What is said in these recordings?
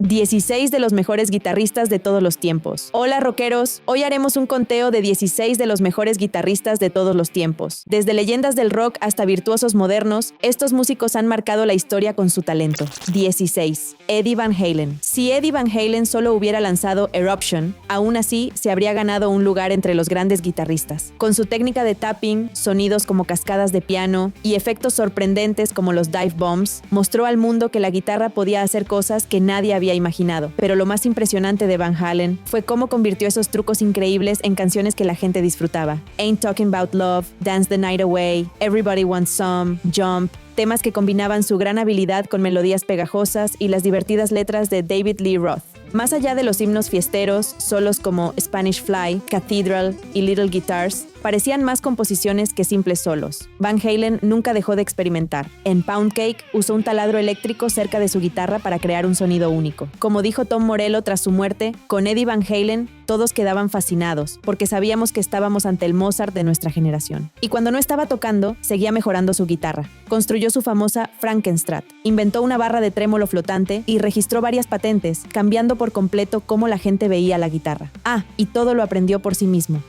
16 de los mejores guitarristas de todos los tiempos. Hola rockeros, hoy haremos un conteo de 16 de los mejores guitarristas de todos los tiempos. Desde leyendas del rock hasta virtuosos modernos, estos músicos han marcado la historia con su talento. 16. Eddie Van Halen. Si Eddie Van Halen solo hubiera lanzado Eruption, aún así se habría ganado un lugar entre los grandes guitarristas. Con su técnica de tapping, sonidos como cascadas de piano y efectos sorprendentes como los dive bombs, mostró al mundo que la guitarra podía hacer cosas que nadie había imaginado. Pero lo más impresionante de Van Halen fue cómo convirtió esos trucos increíbles en canciones que la gente disfrutaba. Ain't Talking About Love, Dance the Night Away, Everybody Wants Some, Jump, temas que combinaban su gran habilidad con melodías pegajosas y las divertidas letras de David Lee Roth. Más allá de los himnos fiesteros, solos como Spanish Fly, Cathedral y Little Guitars parecían más composiciones que simples solos. Van Halen nunca dejó de experimentar. En Pound Cake usó un taladro eléctrico cerca de su guitarra para crear un sonido único. Como dijo Tom Morello tras su muerte, con Eddie Van Halen todos quedaban fascinados, porque sabíamos que estábamos ante el Mozart de nuestra generación. Y cuando no estaba tocando, seguía mejorando su guitarra. Construyó su famosa Frankenstrat, inventó una barra de trémolo flotante y registró varias patentes, cambiando por completo cómo la gente veía la guitarra. Y todo lo aprendió por sí mismo.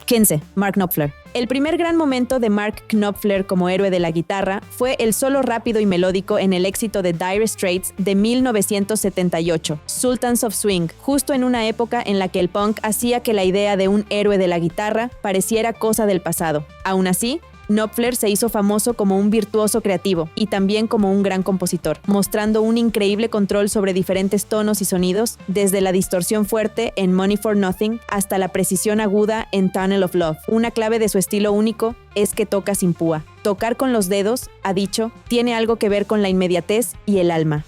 15. Mark Knopfler. El primer gran momento de Mark Knopfler como héroe de la guitarra fue el solo rápido y melódico en el éxito de Dire Straits de 1978, Sultans of Swing, justo en una época en la que el punk hacía que la idea de un héroe de la guitarra pareciera cosa del pasado. Aún así, Knopfler se hizo famoso como un virtuoso creativo y también como un gran compositor, mostrando un increíble control sobre diferentes tonos y sonidos, desde la distorsión fuerte en Money for Nothing hasta la precisión aguda en Tunnel of Love. Una clave de su estilo único es que toca sin púa. Tocar con los dedos, ha dicho, tiene algo que ver con la inmediatez y el alma.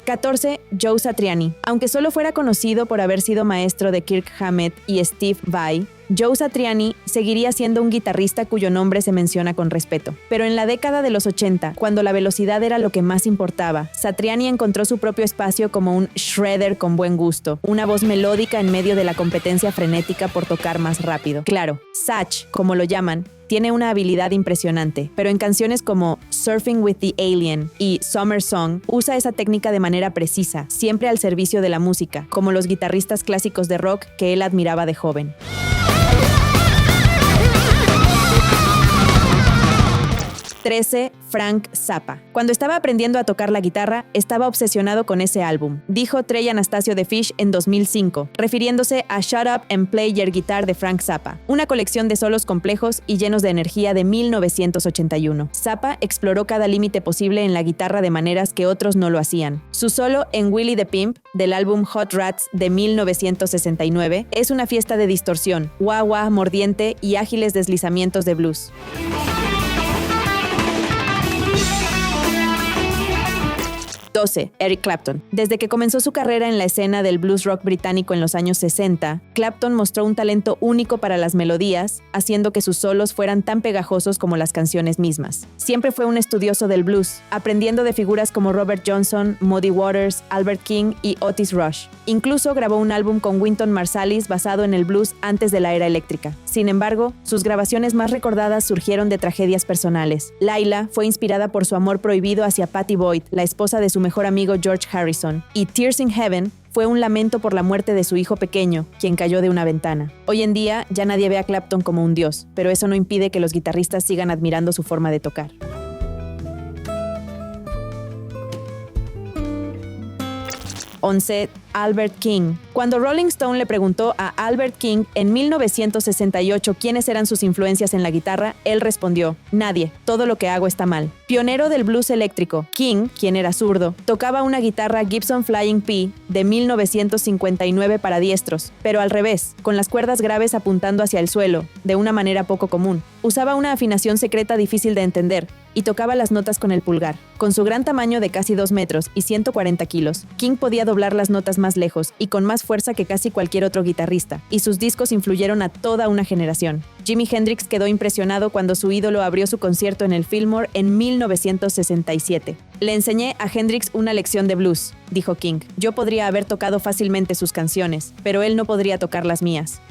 14. Joe Satriani. Aunque solo fuera conocido por haber sido maestro de Kirk Hammett y Steve Vai, Joe Satriani seguiría siendo un guitarrista cuyo nombre se menciona con respeto. Pero en la década de los 80, cuando la velocidad era lo que más importaba, Satriani encontró su propio espacio como un shredder con buen gusto, una voz melódica en medio de la competencia frenética por tocar más rápido. Claro, Sach, como lo llaman, tiene una habilidad impresionante, pero en canciones como Surfing with the Alien y Summer Song usa esa técnica de manera precisa, siempre al servicio de la música, como los guitarristas clásicos de rock que él admiraba de joven. 13. Frank Zappa. Cuando estaba aprendiendo a tocar la guitarra, estaba obsesionado con ese álbum, dijo Trey Anastasio de Fish en 2005, refiriéndose a Shut Up and Play Your Guitar de Frank Zappa, una colección de solos complejos y llenos de energía de 1981. Zappa exploró cada límite posible en la guitarra de maneras que otros no lo hacían. Su solo en Willie the Pimp, del álbum Hot Rats de 1969, es una fiesta de distorsión, wah-wah mordiente y ágiles deslizamientos de blues. 12. Eric Clapton. Desde que comenzó su carrera en la escena del blues rock británico en los años 60, Clapton mostró un talento único para las melodías, haciendo que sus solos fueran tan pegajosos como las canciones mismas. Siempre fue un estudioso del blues, aprendiendo de figuras como Robert Johnson, Muddy Waters, Albert King y Otis Rush. Incluso grabó un álbum con Wynton Marsalis basado en el blues antes de la era eléctrica. Sin embargo, sus grabaciones más recordadas surgieron de tragedias personales. Laila fue inspirada por su amor prohibido hacia Pattie Boyd, la esposa de su mejor amigo George Harrison, y Tears in Heaven fue un lamento por la muerte de su hijo pequeño, quien cayó de una ventana. Hoy en día ya nadie ve a Clapton como un dios, pero eso no impide que los guitarristas sigan admirando su forma de tocar. 11. Albert King. Cuando Rolling Stone le preguntó a Albert King en 1968 quiénes eran sus influencias en la guitarra, él respondió: nadie, todo lo que hago está mal. Pionero del blues eléctrico, King, quien era zurdo, tocaba una guitarra Gibson Flying P de 1959 para diestros, pero al revés, con las cuerdas graves apuntando hacia el suelo, de una manera poco común. Usaba una afinación secreta difícil de entender, y tocaba las notas con el pulgar. Con su gran tamaño de casi 2 metros y 140 kilos, King podía doblar las notas más lejos y con más fuerza que casi cualquier otro guitarrista, y sus discos influyeron a toda una generación. Jimi Hendrix quedó impresionado cuando su ídolo abrió su concierto en el Fillmore en 1967. Le enseñé a Hendrix una lección de blues, dijo King. Yo podría haber tocado fácilmente sus canciones, pero él no podría tocar las mías.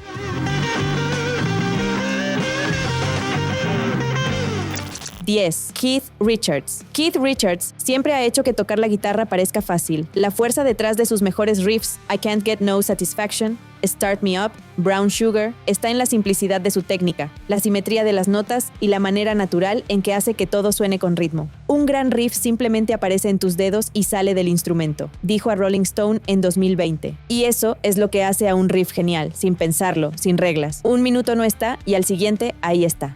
10. Keith Richards. Keith Richards siempre ha hecho que tocar la guitarra parezca fácil. La fuerza detrás de sus mejores riffs, I Can't Get No Satisfaction, Start Me Up, Brown Sugar, está en la simplicidad de su técnica, la simetría de las notas y la manera natural en que hace que todo suene con ritmo. Un gran riff simplemente aparece en tus dedos y sale del instrumento, dijo a Rolling Stone en 2020. Y eso es lo que hace a un riff genial, sin pensarlo, sin reglas. Un minuto no está y al siguiente ahí está.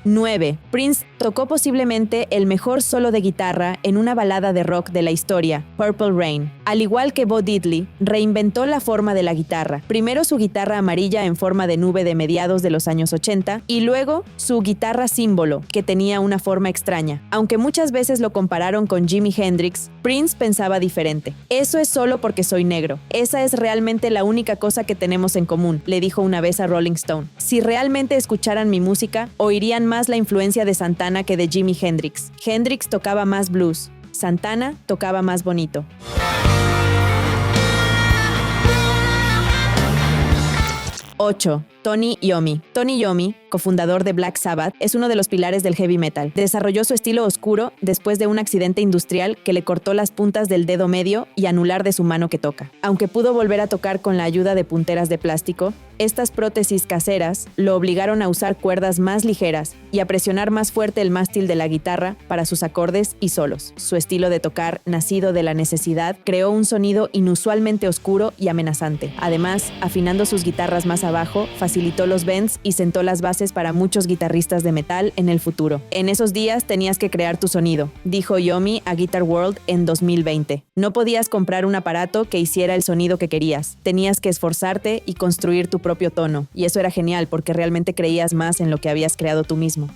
9. Prince tocó posiblemente el mejor solo de guitarra en una balada de rock de la historia, Purple Rain. Al igual que Bo Diddley, reinventó la forma de la guitarra. Primero su guitarra amarilla en forma de nube de mediados de los años 80 y luego su guitarra símbolo, que tenía una forma extraña. Aunque muchas veces lo compararon con Jimi Hendrix, Prince pensaba diferente. Eso es solo porque soy negro. Esa es realmente la única cosa que tenemos en común, le dijo una vez a Rolling Stone. Si realmente escucharan mi música, oirían más la influencia de Santana que de Jimi Hendrix. Hendrix tocaba más blues, Santana tocaba más bonito. 8. Tony Iommi. Tony Iommi, cofundador de Black Sabbath, es uno de los pilares del heavy metal. Desarrolló su estilo oscuro después de un accidente industrial que le cortó las puntas del dedo medio y anular de su mano que toca. Aunque pudo volver a tocar con la ayuda de punteras de plástico, estas prótesis caseras lo obligaron a usar cuerdas más ligeras y a presionar más fuerte el mástil de la guitarra para sus acordes y solos. Su estilo de tocar, nacido de la necesidad, creó un sonido inusualmente oscuro y amenazante. Además, afinando sus guitarras más abajo, facilitó los bends y sentó las bases para muchos guitarristas de metal en el futuro. En esos días tenías que crear tu sonido, dijo Iommi a Guitar World en 2020. No podías comprar un aparato que hiciera el sonido que querías. Tenías que esforzarte y construir tu propio tono. Y eso era genial porque realmente creías más en lo que habías creado tú mismo.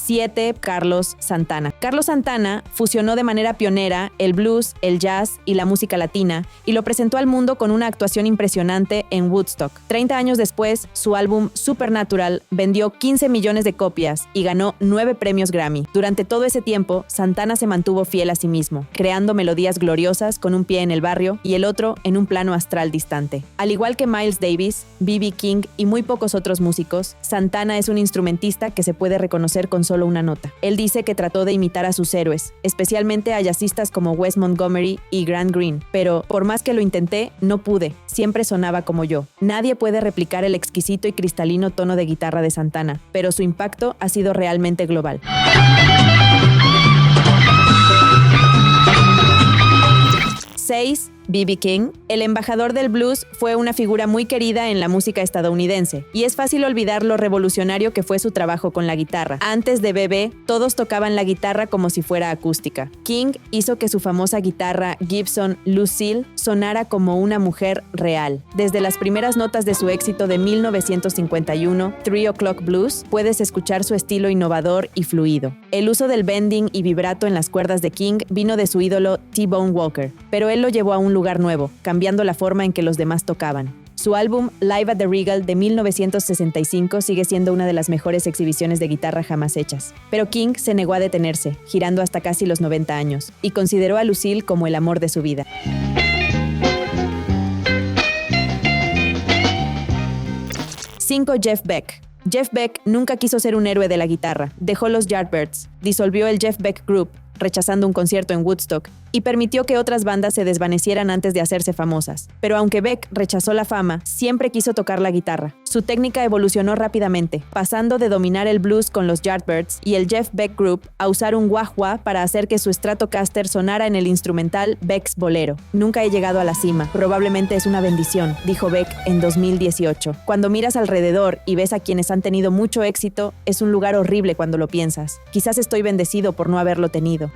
7. Carlos Santana. Carlos Santana fusionó de manera pionera el blues, el jazz y la música latina y lo presentó al mundo con una actuación impresionante en Woodstock. 30 años después, su álbum Supernatural vendió 15 millones de copias y ganó 9 premios Grammy. Durante todo ese tiempo, Santana se mantuvo fiel a sí mismo, creando melodías gloriosas con un pie en el barrio y el otro en un plano astral distante. Al igual que Miles Davis, B.B. King y muy pocos otros músicos, Santana es un instrumentista que se puede reconocer con solo una nota. Él dice que trató de imitar a sus héroes, especialmente a jazzistas como Wes Montgomery y Grant Green, pero por más que lo intenté, no pude. Siempre sonaba como yo. Nadie puede replicar el exquisito y cristalino tono de guitarra de Santana, pero su impacto ha sido realmente global. 6. B.B. King. El embajador del blues fue una figura muy querida en la música estadounidense, y es fácil olvidar lo revolucionario que fue su trabajo con la guitarra. Antes de B.B., todos tocaban la guitarra como si fuera acústica. King hizo que su famosa guitarra Gibson Lucille sonara como una mujer real. Desde las primeras notas de su éxito de 1951, 3 O'Clock Blues, puedes escuchar su estilo innovador y fluido. El uso del bending y vibrato en las cuerdas de King vino de su ídolo T-Bone Walker, pero él lo llevó a un lugar nuevo, cambiando la forma en que los demás tocaban. Su álbum Live at the Regal de 1965 sigue siendo una de las mejores exhibiciones de guitarra jamás hechas. Pero King se negó a detenerse, girando hasta casi los 90 años, y consideró a Lucille como el amor de su vida. 5. Jeff Beck. Jeff Beck nunca quiso ser un héroe de la guitarra. Dejó los Yardbirds, disolvió el Jeff Beck Group, rechazando un concierto en Woodstock, y permitió que otras bandas se desvanecieran antes de hacerse famosas. Pero aunque Beck rechazó la fama, siempre quiso tocar la guitarra. Su técnica evolucionó rápidamente, pasando de dominar el blues con los Yardbirds y el Jeff Beck Group a usar un wah-wah para hacer que su Stratocaster sonara en el instrumental Beck's Bolero. Nunca he llegado a la cima, probablemente es una bendición, dijo Beck en 2018. Cuando miras alrededor y ves a quienes han tenido mucho éxito, es un lugar horrible cuando lo piensas. Quizás estoy bendecido por no haberlo tenido.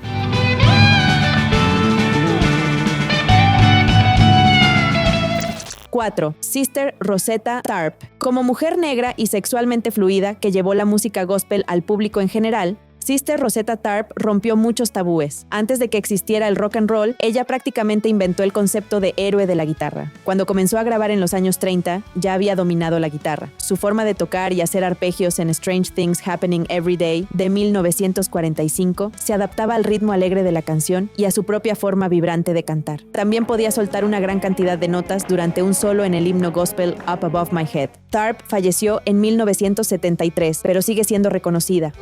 4. Sister Rosetta Tharpe. Como mujer negra y sexualmente fluida que llevó la música gospel al público en general, Sister Rosetta Tharpe rompió muchos tabúes. Antes de que existiera el rock and roll, ella prácticamente inventó el concepto de héroe de la guitarra. Cuando comenzó a grabar en los años 30, ya había dominado la guitarra. Su forma de tocar y hacer arpegios en Strange Things Happening Every Day de 1945 se adaptaba al ritmo alegre de la canción y a su propia forma vibrante de cantar. También podía soltar una gran cantidad de notas durante un solo en el himno gospel Up Above My Head. Tharpe falleció en 1973, pero sigue siendo reconocida.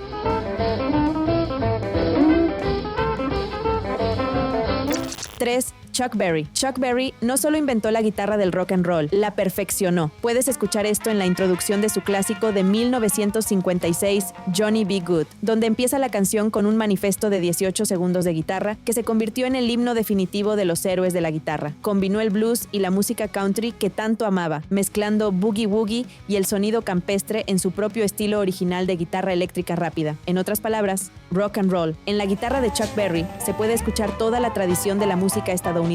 3. Chuck Berry. Chuck Berry no solo inventó la guitarra del rock and roll, la perfeccionó. Puedes escuchar esto en la introducción de su clásico de 1956, Johnny B. Good, donde empieza la canción con un manifiesto de 18 segundos de guitarra que se convirtió en el himno definitivo de los héroes de la guitarra. Combinó el blues y la música country que tanto amaba, mezclando boogie woogie y el sonido campestre en su propio estilo original de guitarra eléctrica rápida. En otras palabras, rock and roll. En la guitarra de Chuck Berry se puede escuchar toda la tradición de la música estadounidense.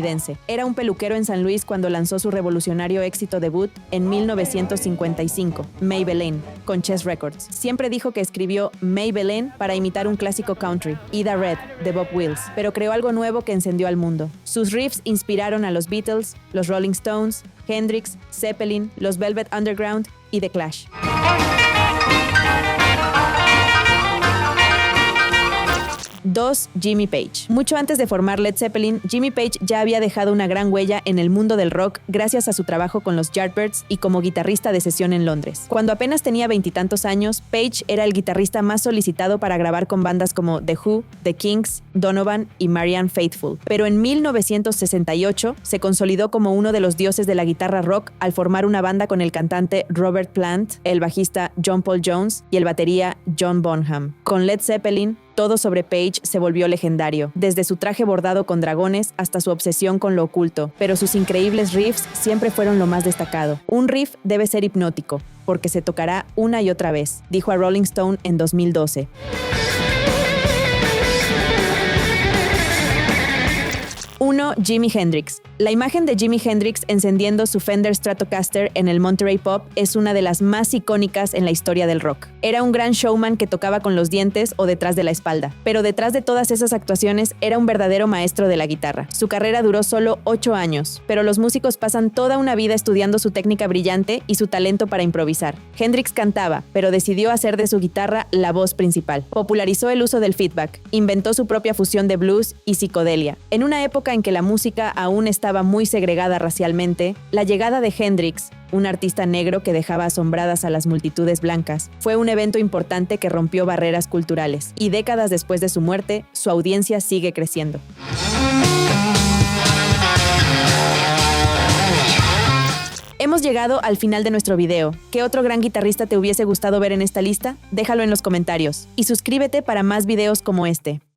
Era un peluquero en San Luis cuando lanzó su revolucionario éxito debut en 1955, Maybelline, con Chess Records. Siempre dijo que escribió Maybelline para imitar un clásico country, Ida Red, de Bob Wills, pero creó algo nuevo que encendió al mundo. Sus riffs inspiraron a los Beatles, los Rolling Stones, Hendrix, Zeppelin, los Velvet Underground y The Clash. 2. Jimmy Page. Mucho antes de formar Led Zeppelin, Jimmy Page ya había dejado una gran huella en el mundo del rock gracias a su trabajo con los Yardbirds y como guitarrista de sesión en Londres. Cuando apenas tenía 20 y tantos años, Page era el guitarrista más solicitado para grabar con bandas como The Who, The Kinks, Donovan y Marianne Faithfull. Pero en 1968 se consolidó como uno de los dioses de la guitarra rock al formar una banda con el cantante Robert Plant, el bajista John Paul Jones y el batería John Bonham. Con Led Zeppelin, todo sobre Page se volvió legendario, desde su traje bordado con dragones hasta su obsesión con lo oculto, pero sus increíbles riffs siempre fueron lo más destacado. Un riff debe ser hipnótico, porque se tocará una y otra vez, dijo a Rolling Stone en 2012. 1. Jimi Hendrix. La imagen de Jimi Hendrix encendiendo su Fender Stratocaster en el Monterey Pop es una de las más icónicas en la historia del rock. Era un gran showman que tocaba con los dientes o detrás de la espalda, pero detrás de todas esas actuaciones era un verdadero maestro de la guitarra. Su carrera duró solo 8 años, pero los músicos pasan toda una vida estudiando su técnica brillante y su talento para improvisar. Hendrix cantaba, pero decidió hacer de su guitarra la voz principal. Popularizó el uso del feedback, inventó su propia fusión de blues y psicodelia. En una época en que la música aún estaba muy segregada racialmente, la llegada de Hendrix, un artista negro que dejaba asombradas a las multitudes blancas, fue un evento importante que rompió barreras culturales, y décadas después de su muerte, su audiencia sigue creciendo. Hemos llegado al final de nuestro video. ¿Qué otro gran guitarrista te hubiese gustado ver en esta lista? Déjalo en los comentarios. Y suscríbete para más videos como este.